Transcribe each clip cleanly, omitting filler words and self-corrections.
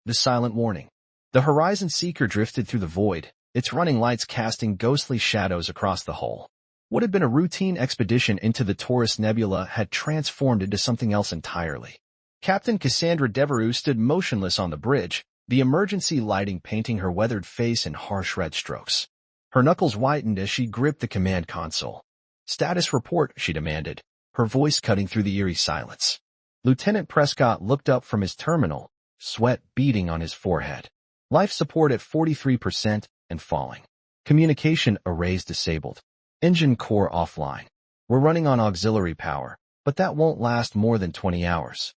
The silent warning. The Horizon Seeker drifted through the void, its running lights casting ghostly shadows across the hull. What had been a routine expedition into the Taurus Nebula had transformed into something else entirely. Captain Cassandra Devereux stood motionless on the bridge, the emergency lighting painting her weathered face in harsh red strokes. Her knuckles whitened as she gripped the command console. "Status report," she demanded, her voice cutting through the eerie silence. Lieutenant Prescott looked up from his terminal, sweat beading on his forehead. Life support at 43% and falling. Communication arrays disabled. Engine core offline. We're running on auxiliary power, but that won't last more than 20 hours.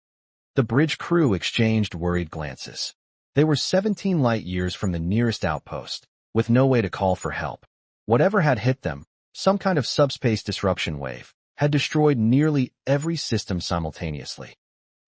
The bridge crew exchanged worried glances. They were 17 light years from the nearest outpost, with no way to call for help. Whatever had hit them, some kind of subspace disruption wave, had destroyed nearly every system simultaneously.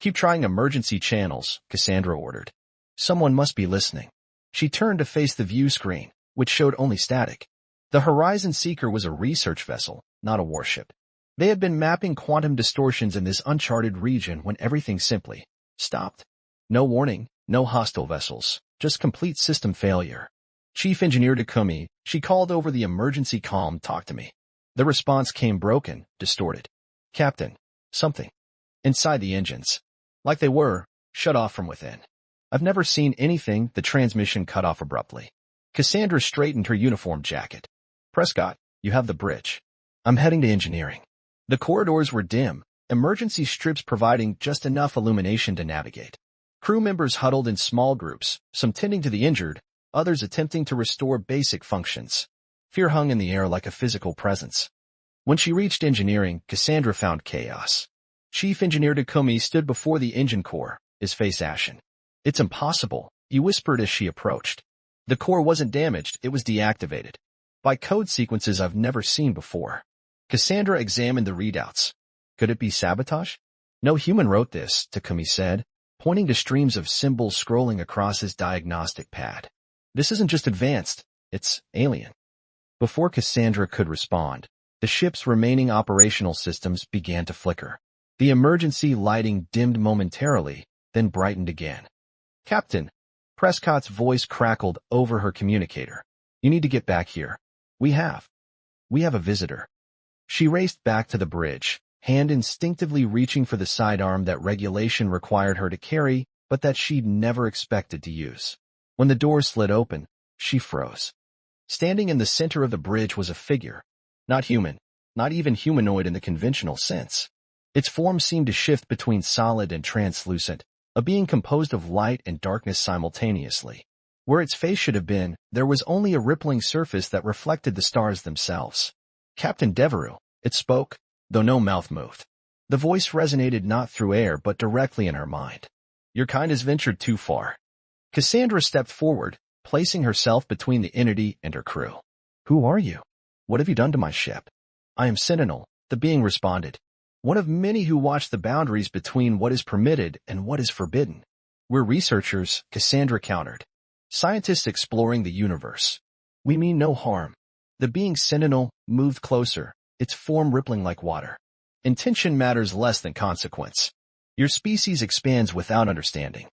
"Keep trying emergency channels," Cassandra ordered. Someone must be listening. She turned to face the view screen, which showed only static. The Horizon Seeker was a research vessel, not a warship. They had been mapping quantum distortions in this uncharted region when everything simply stopped. No warning, no hostile vessels, just complete system failure. "Chief Engineer Takumi," she called over the emergency comm, "talk to me." The response came broken, distorted. "Captain, something." Inside the engines. Like they were, shut off from within. "I've never seen anything," the transmission cut off abruptly. Cassandra straightened her uniform jacket. "Prescott, you have the bridge. I'm heading to engineering." The corridors were dim, emergency strips providing just enough illumination to navigate. Crew members huddled in small groups, some tending to the injured, others attempting to restore basic functions. Fear hung in the air like a physical presence. When she reached engineering, Cassandra found chaos. Chief Engineer Takumi stood before the engine core, his face ashen. "It's impossible," he whispered as she approached. The core wasn't damaged, it was deactivated. By code sequences I've never seen before. Cassandra examined the readouts. Could it be sabotage? "No human wrote this," Takumi said, pointing to streams of symbols scrolling across his diagnostic pad. "This isn't just advanced, it's alien." Before Cassandra could respond, the ship's remaining operational systems began to flicker. The emergency lighting dimmed momentarily, then brightened again. "Captain," Prescott's voice crackled over her communicator. "You need to get back here. We have a visitor." She raced back to the bridge, hand instinctively reaching for the sidearm that regulation required her to carry, but that she'd never expected to use. When the door slid open, she froze. Standing in the center of the bridge was a figure. Not human, not even humanoid in the conventional sense. Its form seemed to shift between solid and translucent, a being composed of light and darkness simultaneously. Where its face should have been, there was only a rippling surface that reflected the stars themselves. "Captain Devereux," it spoke, though no mouth moved. The voice resonated not through air but directly in her mind. "Your kind has ventured too far." Cassandra stepped forward, placing herself between the entity and her crew. "Who are you? What have you done to my ship?" "I am Sentinel," the being responded. "One of many who watch the boundaries between what is permitted and what is forbidden." "We're researchers," Cassandra countered. "Scientists exploring the universe. We mean no harm." The being Sentinel moved closer, its form rippling like water. "Intention matters less than consequence. Your species expands without understanding.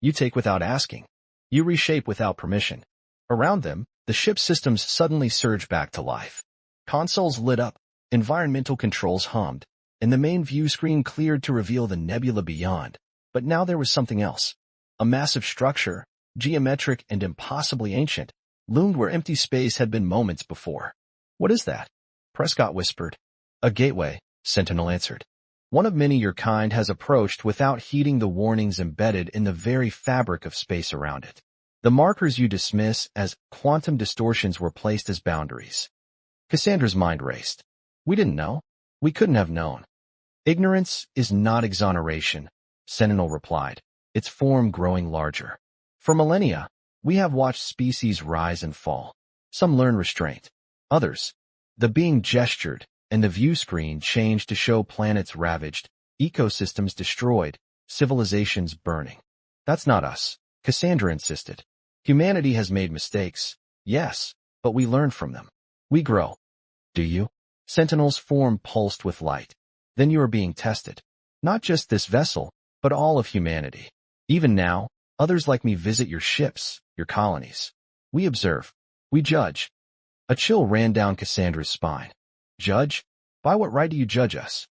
You take without asking. You reshape without permission." Around them, the ship's systems suddenly surged back to life. Consoles lit up, environmental controls hummed, and the main view screen cleared to reveal the nebula beyond. But now there was something else. A massive structure, geometric and impossibly ancient, loomed where empty space had been moments before. "What is that?" Prescott whispered. "A gateway," Sentinel answered. "One of many your kind has approached without heeding the warnings embedded in the very fabric of space around it. The markers you dismiss as quantum distortions were placed as boundaries." Cassandra's mind raced. "We didn't know. We couldn't have known." "Ignorance is not exoneration," Sentinel replied, its form growing larger. "For millennia, we have watched species rise and fall. Some learn restraint. Others." The being gestured, and the view screen changed to show planets ravaged, ecosystems destroyed, civilizations burning. "That's not us," Cassandra insisted. "Humanity has made mistakes, yes, but we learn from them. We grow." "Do you?" Sentinel's form pulsed with light. "Then you are being tested. Not just this vessel, but all of humanity. Even now, Others like me visit your ships, your colonies. We observe. We judge. A chill ran down Cassandra's spine. Judge? By what right do you judge us?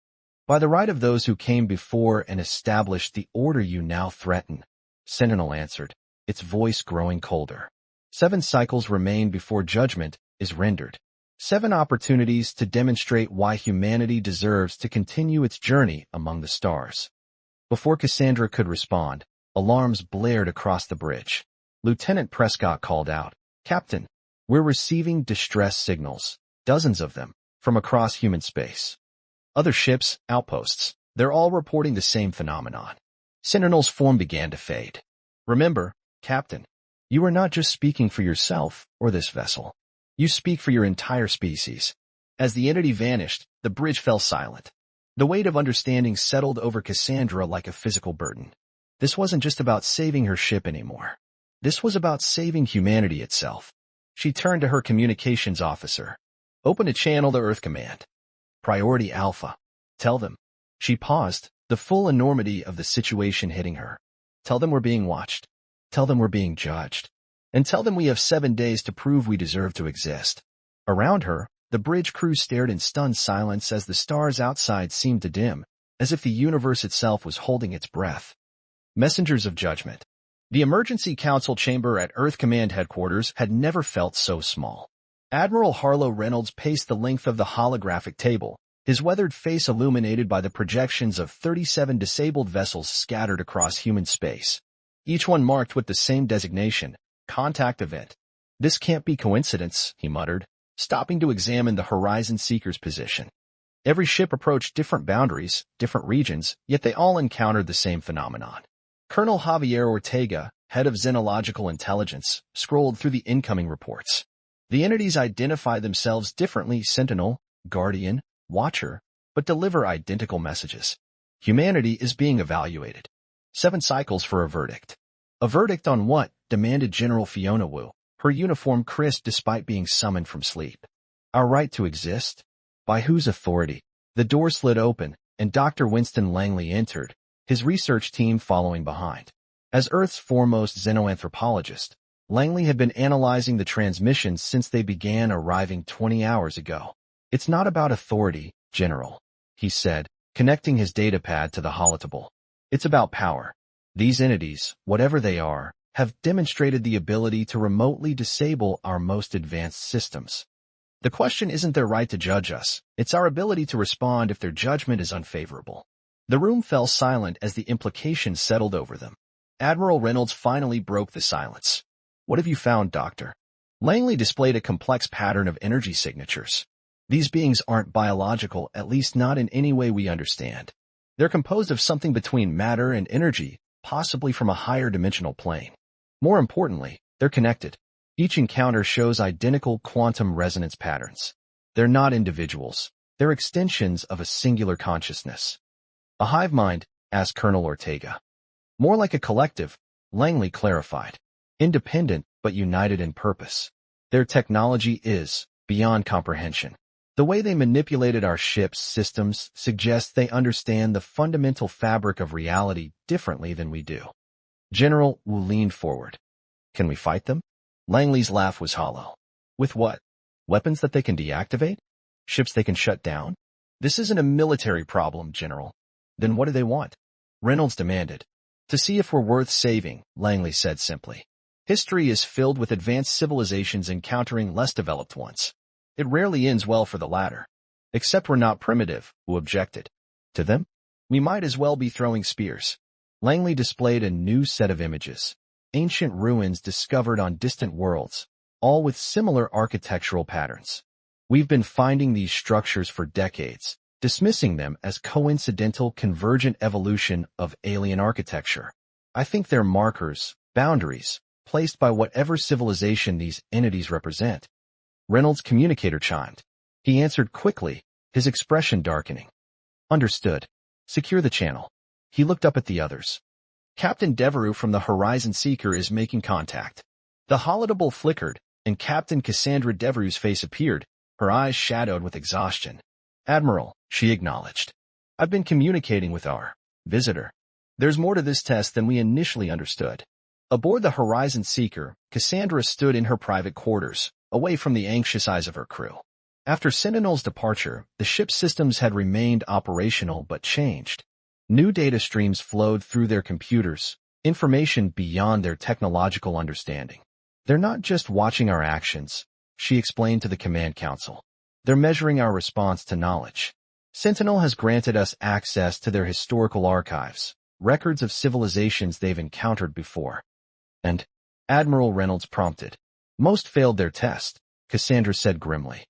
By the right of those who came before and established the order you now threaten, Sentinel answered, its voice growing colder. 7 cycles remain before judgment is rendered. 7 opportunities to demonstrate why humanity deserves to continue its journey among the stars. Before Cassandra could respond, alarms blared across the bridge. Lieutenant Prescott called out, Captain, we're receiving distress signals, dozens of them, from across human space. Other ships, outposts, they're all reporting the same phenomenon. Sentinel's form began to fade. Remember, Captain, you are not just speaking for yourself or this vessel. You speak for your entire species. As the entity vanished, the bridge fell silent. The weight of understanding settled over Cassandra like a physical burden. This wasn't just about saving her ship anymore. This was about saving humanity itself. She turned to her communications officer. Open a channel to Earth Command. Priority Alpha. Tell them. She paused, the full enormity of the situation hitting her. Tell them we're being watched. Tell them we're being judged. And tell them we have 7 days to prove we deserve to exist. Around her, the bridge crew stared in stunned silence as the stars outside seemed to dim, as if the universe itself was holding its breath. Messengers of Judgment. The Emergency Council chamber at Earth Command Headquarters had never felt so small. Admiral Harlow Reynolds paced the length of the holographic table, his weathered face illuminated by the projections of 37 disabled vessels scattered across human space. Each one marked with the same designation, Contact Event. This can't be coincidence, he muttered, stopping to examine the Horizon Seeker's position. Every ship approached different boundaries, different regions, yet they all encountered the same phenomenon. Colonel Javier Ortega, head of Xenological Intelligence, scrolled through the incoming reports. The entities identify themselves differently, Sentinel, Guardian, Watcher, but deliver identical messages. Humanity is being evaluated. 7 cycles for a verdict. A verdict on what? Demanded General Fiona Wu, her uniform crisp despite being summoned from sleep. Our right to exist? By whose authority? The door slid open, and Dr. Winston Langley entered, his research team following behind. As Earth's foremost xenoanthropologist, Langley had been analyzing the transmissions since they began arriving 20 hours ago. It's not about authority, General, he said, connecting his datapad to the holotable. It's about power. These entities, whatever they are, have demonstrated the ability to remotely disable our most advanced systems. The question isn't their right to judge us, it's our ability to respond if their judgment is unfavorable. The room fell silent as the implications settled over them. Admiral Reynolds finally broke the silence. What have you found, Doctor? Langley displayed a complex pattern of energy signatures. These beings aren't biological, at least not in any way we understand. They're composed of something between matter and energy, possibly from a higher dimensional plane. More importantly, they're connected. Each encounter shows identical quantum resonance patterns. They're not individuals. They're extensions of a singular consciousness. A hive mind? Asked Colonel Ortega. More like a collective, Langley clarified. Independent, but united in purpose. Their technology is beyond comprehension. The way they manipulated our ship's systems suggests they understand the fundamental fabric of reality differently than we do. General Wu leaned forward. Can we fight them? Langley's laugh was hollow. With what? Weapons that they can deactivate? Ships they can shut down? This isn't a military problem, General. Then what do they want? Reynolds demanded. To see if we're worth saving, Langley said simply. History is filled with advanced civilizations encountering less developed ones. It rarely ends well for the latter. Except we're not primitive, Wu objected. To them? We might as well be throwing spears. Langley displayed a new set of images. Ancient ruins discovered on distant worlds, all with similar architectural patterns. We've been finding these structures for decades, dismissing them as coincidental convergent evolution of alien architecture. I think they're markers, boundaries, placed by whatever civilization these entities represent. Reynolds' communicator chimed. He answered quickly, his expression darkening. Understood. Secure the channel. He looked up at the others. Captain Devereux from the Horizon Seeker is making contact. The holotable flickered, and Captain Cassandra Devereux's face appeared, her eyes shadowed with exhaustion. Admiral, she acknowledged. I've been communicating with our visitor. There's more to this test than we initially understood. Aboard the Horizon Seeker, Cassandra stood in her private quarters, away from the anxious eyes of her crew. After Sentinel's departure, the ship's systems had remained operational but changed. New data streams flowed through their computers, information beyond their technological understanding. They're not just watching our actions, she explained to the Command Council. They're measuring our response to knowledge. Sentinel has granted us access to their historical archives, records of civilizations they've encountered before. And Admiral Reynolds prompted. Most failed their test, Cassandra said grimly.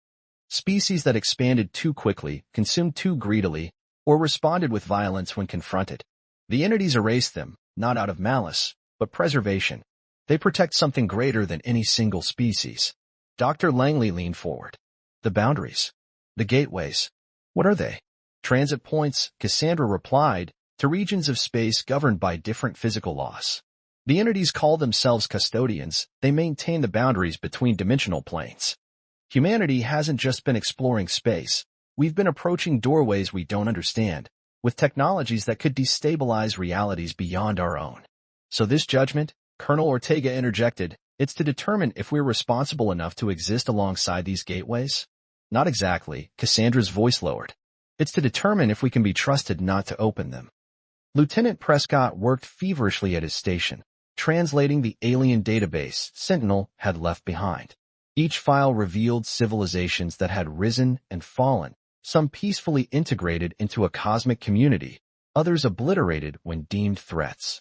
Species that expanded too quickly, consumed too greedily, or responded with violence when confronted. The entities erased them, not out of malice, but preservation. They protect something greater than any single species. Dr. Langley leaned forward. The boundaries. The gateways. What are they? Transit points, Cassandra replied, to regions of space governed by different physical laws. The entities call themselves custodians. They maintain the boundaries between dimensional planes. Humanity hasn't just been exploring space. We've been approaching doorways we don't understand, with technologies that could destabilize realities beyond our own. So this judgment, Colonel Ortega interjected, it's to determine if we're responsible enough to exist alongside these gateways? Not exactly, Cassandra's voice lowered. It's to determine if we can be trusted not to open them. Lieutenant Prescott worked feverishly at his station, translating the alien database Sentinel had left behind. Each file revealed civilizations that had risen and fallen, some peacefully integrated into a cosmic community, others obliterated when deemed threats.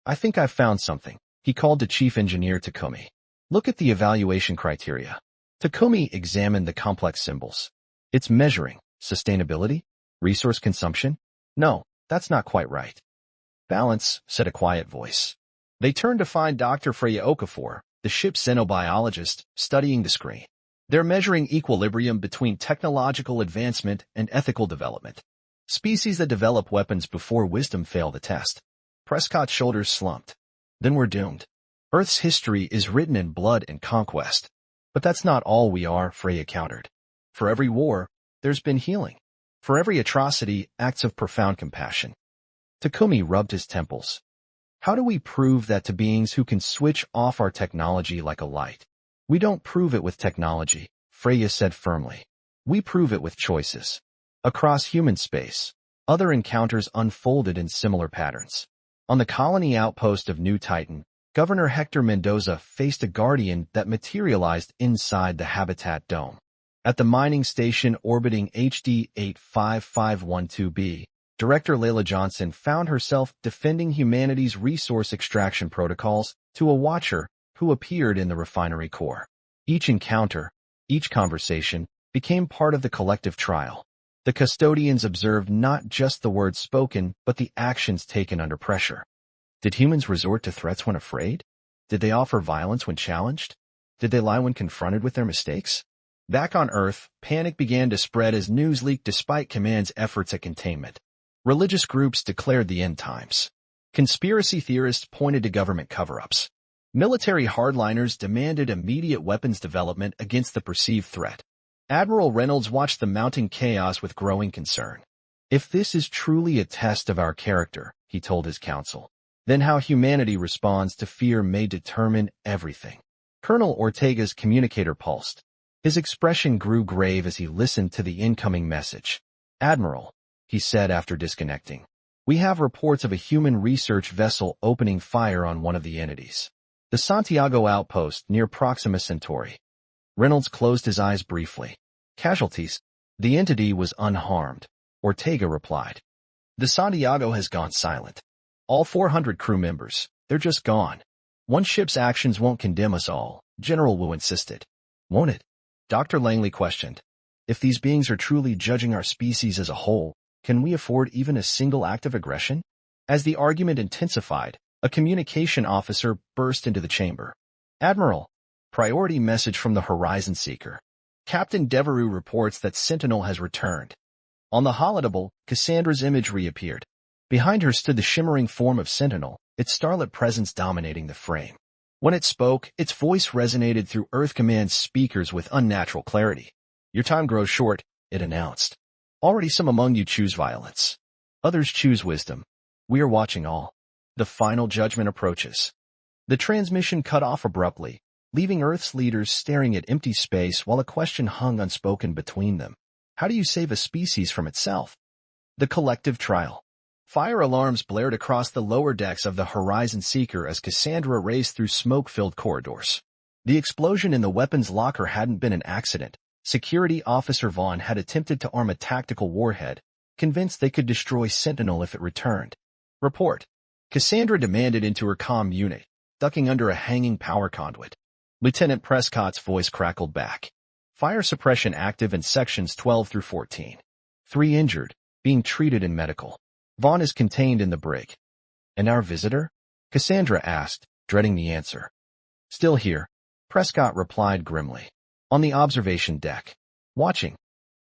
I think I've found something, he called to Chief Engineer Takumi. Look at the evaluation criteria. Takumi examined the complex symbols. It's measuring sustainability, resource consumption? No, that's not quite right. Balance, said a quiet voice. They turned to find Dr. Freya Okafor, the ship's xenobiologist, studying the screen. They're measuring equilibrium between technological advancement and ethical development. Species that develop weapons before wisdom fail the test. Prescott's shoulders slumped. Then we're doomed. Earth's history is written in blood and conquest. But that's not all we are, Freya countered. For every war, there's been healing. For every atrocity, acts of profound compassion. Takumi rubbed his temples. How do we prove that to beings who can switch off our technology like a light? We don't prove it with technology, Freya said firmly. We prove it with choices. Across human space, other encounters unfolded in similar patterns. On the colony outpost of New Titan, Governor Hector Mendoza faced a guardian that materialized inside the habitat dome. At the mining station orbiting HD 85512b, Director Layla Johnson found herself defending humanity's resource extraction protocols to a watcher who appeared in the refinery core. Each encounter, each conversation, became part of the collective trial. The custodians observed not just the words spoken, but the actions taken under pressure. Did humans resort to threats when afraid? Did they offer violence when challenged? Did they lie when confronted with their mistakes? Back on Earth, panic began to spread as news leaked despite Command's efforts at containment. Religious groups declared the end times. Conspiracy theorists pointed to government cover-ups. Military hardliners demanded immediate weapons development against the perceived threat. Admiral Reynolds watched the mounting chaos with growing concern. If this is truly a test of our character, he told his council, then how humanity responds to fear may determine everything. Colonel Ortega's communicator pulsed. His expression grew grave as he listened to the incoming message. Admiral, he said after disconnecting, we have reports of a human research vessel opening fire on one of the entities. The Santiago outpost near Proxima Centauri. Reynolds closed his eyes briefly. Casualties? The entity was unharmed, Ortega replied. The Santiago has gone silent. All 400 crew members, they're just gone. One ship's actions won't condemn us all, General Wu insisted. Won't it? Dr. Langley questioned. If these beings are truly judging our species as a whole, can we afford even a single act of aggression? As the argument intensified, a communication officer burst into the chamber. Admiral, priority message from the Horizon Seeker. Captain Devereux reports that Sentinel has returned. On the holodeck, Cassandra's image reappeared. Behind her stood the shimmering form of Sentinel, its starlit presence dominating the frame. When it spoke, its voice resonated through Earth Command's speakers with unnatural clarity. Your time grows short, it announced. Already some among you choose violence. Others choose wisdom. We are watching all. The final judgment approaches. The transmission cut off abruptly, leaving Earth's leaders staring at empty space while a question hung unspoken between them. How do you save a species from itself? The collective trial. Fire alarms blared across the lower decks of the Horizon Seeker as Cassandra raced through smoke-filled corridors. The explosion in the weapons locker hadn't been an accident. Security Officer Vaughn had attempted to arm a tactical warhead, convinced they could destroy Sentinel if it returned. Report. Cassandra demanded into her comm unit, ducking under a hanging power conduit. Lieutenant Prescott's voice crackled back. Fire suppression active in sections 12 through 14. 3 injured, being treated in medical. Vaughn is contained in the brig. And our visitor? Cassandra asked, dreading the answer. Still here, Prescott replied grimly. On the observation deck. Watching.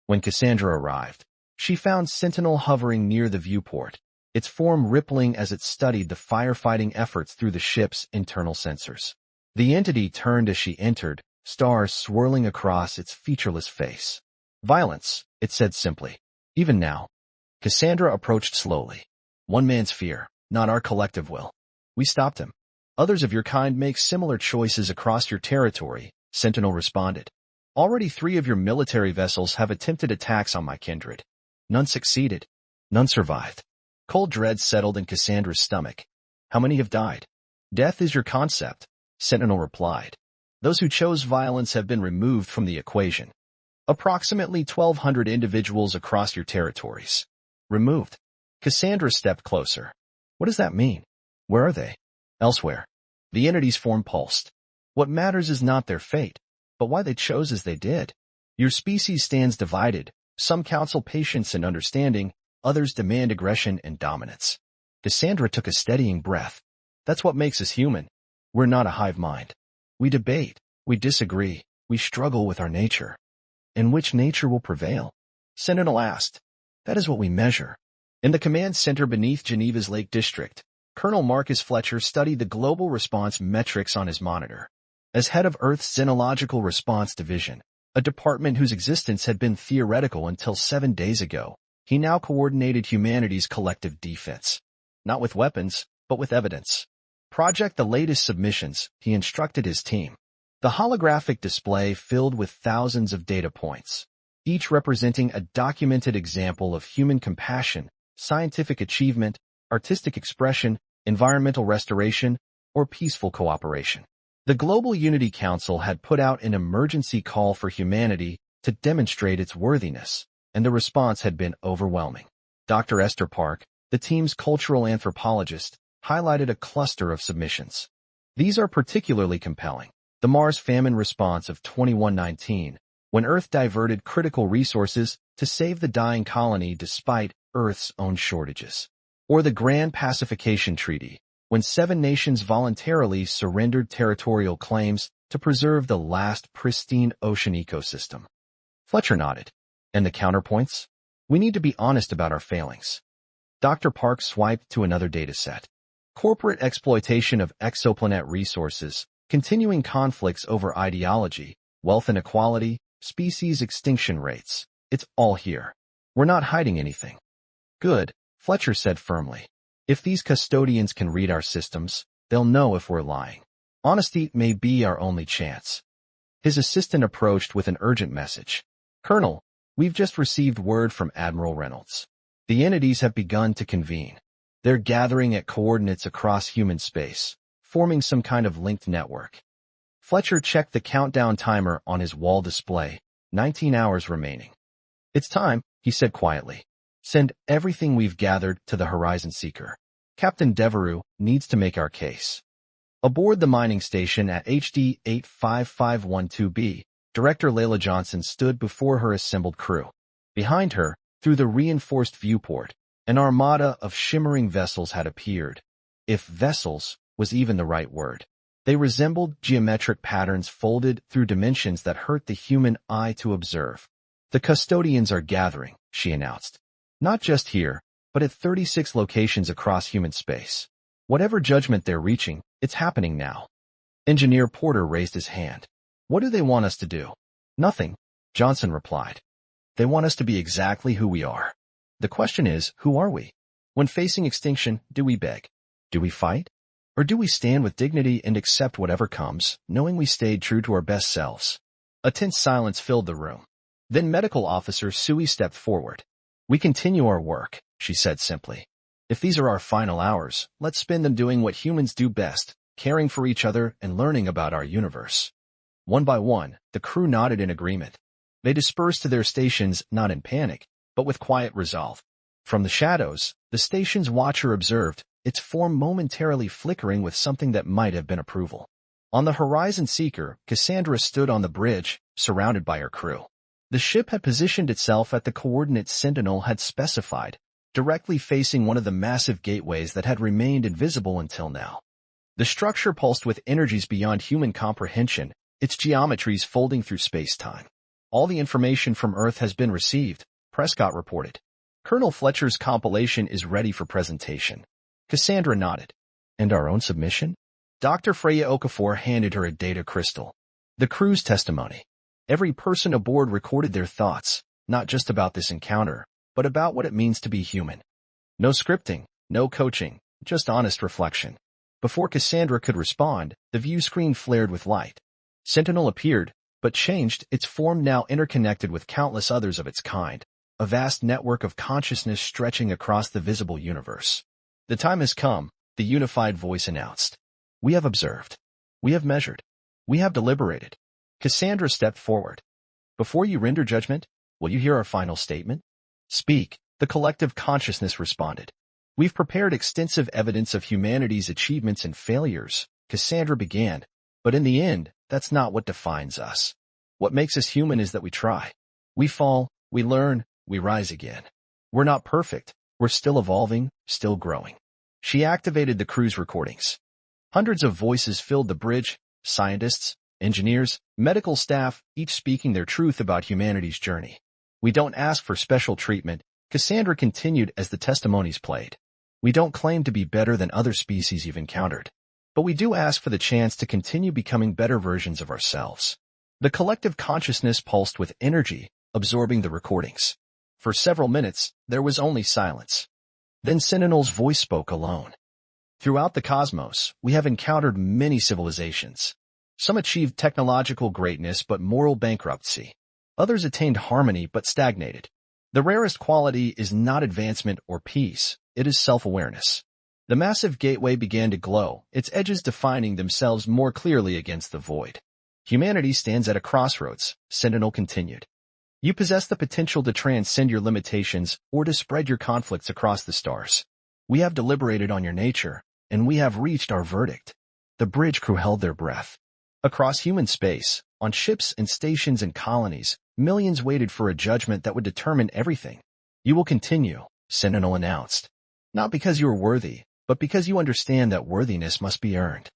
When Cassandra arrived, she found Sentinel hovering near the viewport, its form rippling as it studied the firefighting efforts through the ship's internal sensors. The entity turned as she entered, stars swirling across its featureless face. Violence, it said simply. Even now. Cassandra approached slowly. One man's fear, not our collective will. We stopped him. Others of your kind make similar choices across your territory, Sentinel responded. Already 3 of your military vessels have attempted attacks on my kindred. None succeeded. None survived. Cold dread settled in Cassandra's stomach. How many have died? Death is your concept, Sentinel replied. Those who chose violence have been removed from the equation. Approximately 1,200 individuals across your territories. Removed. Cassandra stepped closer. What does that mean? Where are they? Elsewhere. The entity's form pulsed. What matters is not their fate, but why they chose as they did. Your species stands divided. Some counsel patience and understanding, others demand aggression and dominance. Cassandra took a steadying breath. That's what makes us human. We're not a hive mind. We debate, we disagree, we struggle with our nature. And which nature will prevail? Sentinel asked. That is what we measure. In the command center beneath Geneva's Lake District, Colonel Marcus Fletcher studied the global response metrics on his monitor. As head of Earth's Xenological Response Division, a department whose existence had been theoretical until 7 days ago, he now coordinated humanity's collective defense. Not with weapons, but with evidence. Project the latest submissions, he instructed his team. The holographic display filled with thousands of data points, each representing a documented example of human compassion, scientific achievement, artistic expression, environmental restoration, or peaceful cooperation. The Global Unity Council had put out an emergency call for humanity to demonstrate its worthiness, and the response had been overwhelming. Dr. Esther Park, the team's cultural anthropologist, highlighted a cluster of submissions. These are particularly compelling. The Mars famine response of 2119, when Earth diverted critical resources to save the dying colony despite Earth's own shortages. Or the Grand Pacification Treaty, when 7 nations voluntarily surrendered territorial claims to preserve the last pristine ocean ecosystem. Fletcher nodded. And the counterpoints? We need to be honest about our failings. Dr. Park swiped to another dataset. Corporate exploitation of exoplanet resources, continuing conflicts over ideology, wealth inequality, species extinction rates. It's all here. We're not hiding anything. Good, Fletcher said firmly. If these custodians can read our systems, they'll know if we're lying. Honesty may be our only chance. His assistant approached with an urgent message. Colonel, we've just received word from Admiral Reynolds. The entities have begun to convene. They're gathering at coordinates across human space, forming some kind of linked network. Fletcher checked the countdown timer on his wall display. 19 hours remaining. It's time, he said quietly. Send everything we've gathered to the Horizon Seeker. Captain Devereux needs to make our case. Aboard the mining station at HD 85512B, Director Layla Johnson stood before her assembled crew. Behind her, through the reinforced viewport, an armada of shimmering vessels had appeared. If vessels was even the right word. They resembled geometric patterns folded through dimensions that hurt the human eye to observe. The custodians are gathering, she announced. Not just here, but at 36 locations across human space. Whatever judgment they're reaching, it's happening now. Engineer Porter raised his hand. What do they want us to do? Nothing, Johnson replied. They want us to be exactly who we are. The question is, who are we? When facing extinction, do we beg? Do we fight? Or do we stand with dignity and accept whatever comes, knowing we stayed true to our best selves? A tense silence filled the room. Then Medical Officer Sui stepped forward. We continue our work, she said simply. If these are our final hours, let's spend them doing what humans do best, caring for each other and learning about our universe. One by one, the crew nodded in agreement. They dispersed to their stations not in panic, but with quiet resolve. From the shadows, the station's watcher observed, its form momentarily flickering with something that might have been approval. On the Horizon Seeker, Cassandra stood on the bridge, surrounded by her crew. The ship had positioned itself at the coordinates Sentinel had specified, directly facing one of the massive gateways that had remained invisible until now. The structure pulsed with energies beyond human comprehension, its geometries folding through space-time. All the information from Earth has been received, Prescott reported. Colonel Fletcher's compilation is ready for presentation. Cassandra nodded. And our own submission? Dr. Freya Okafor handed her a data crystal. The crew's testimony. Every person aboard recorded their thoughts, not just about this encounter, but about what it means to be human. No scripting, no coaching, just honest reflection. Before Cassandra could respond, the view screen flared with light. Sentinel appeared, but changed, its form now interconnected with countless others of its kind, a vast network of consciousness stretching across the visible universe. The time has come, the unified voice announced. We have observed. We have measured. We have deliberated. Cassandra stepped forward. Before you render judgment, will you hear our final statement? Speak, the collective consciousness responded. We've prepared extensive evidence of humanity's achievements and failures, Cassandra began, but in the end, that's not what defines us. What makes us human is that we try. We fall, we learn, we rise again. We're not perfect. We're still evolving, still growing. She activated the crew's recordings. Hundreds of voices filled the bridge, scientists, engineers, medical staff, each speaking their truth about humanity's journey. We don't ask for special treatment, Cassandra continued as the testimonies played. We don't claim to be better than other species you've encountered. But we do ask for the chance to continue becoming better versions of ourselves. The collective consciousness pulsed with energy, absorbing the recordings. For several minutes, there was only silence. Then Sentinel's voice spoke alone. Throughout the cosmos, we have encountered many civilizations. Some achieved technological greatness but moral bankruptcy. Others attained harmony but stagnated. The rarest quality is not advancement or peace, it is self-awareness. The massive gateway began to glow, its edges defining themselves more clearly against the void. Humanity stands at a crossroads, Sentinel continued. You possess the potential to transcend your limitations or to spread your conflicts across the stars. We have deliberated on your nature, and we have reached our verdict. The bridge crew held their breath. Across human space, on ships and stations and colonies, millions waited for a judgment that would determine everything. You will continue, Sentinel announced. Not because you are worthy, but because you understand that worthiness must be earned.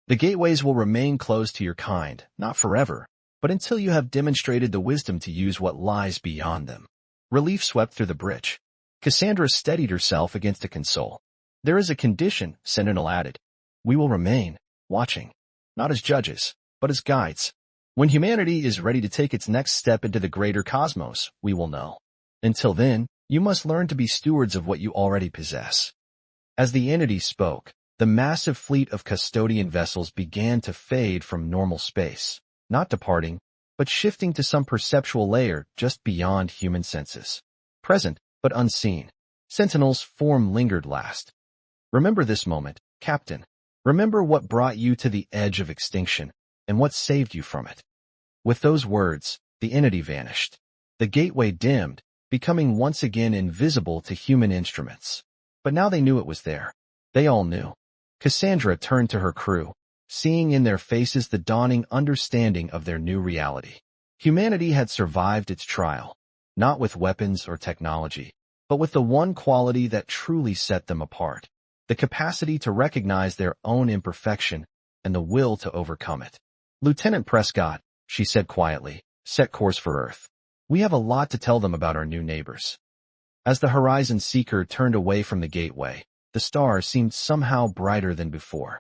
The gateways will remain closed to your kind, not forever, but until you have demonstrated the wisdom to use what lies beyond them. Relief swept through the bridge. Cassandra steadied herself against a console. There is a condition, Sentinel added. We will remain, watching, not as judges, but as guides. When humanity is ready to take its next step into the greater cosmos, we will know. Until then, you must learn to be stewards of what you already possess. As the entity spoke, the massive fleet of custodian vessels began to fade from normal space, not departing, but shifting to some perceptual layer just beyond human senses. Present, but unseen, Sentinel's form lingered last. Remember this moment, Captain. Remember what brought you to the edge of extinction, and what saved you from it. With those words, the entity vanished. The gateway dimmed, becoming once again invisible to human instruments. But now they knew it was there. They all knew. Cassandra turned to her crew, seeing in their faces the dawning understanding of their new reality. Humanity had survived its trial, not with weapons or technology, but with the one quality that truly set them apart, the capacity to recognize their own imperfection and the will to overcome it. Lieutenant Prescott, she said quietly, set course for Earth. We have a lot to tell them about our new neighbors. As the Horizon Seeker turned away from the gateway, the stars seemed somehow brighter than before.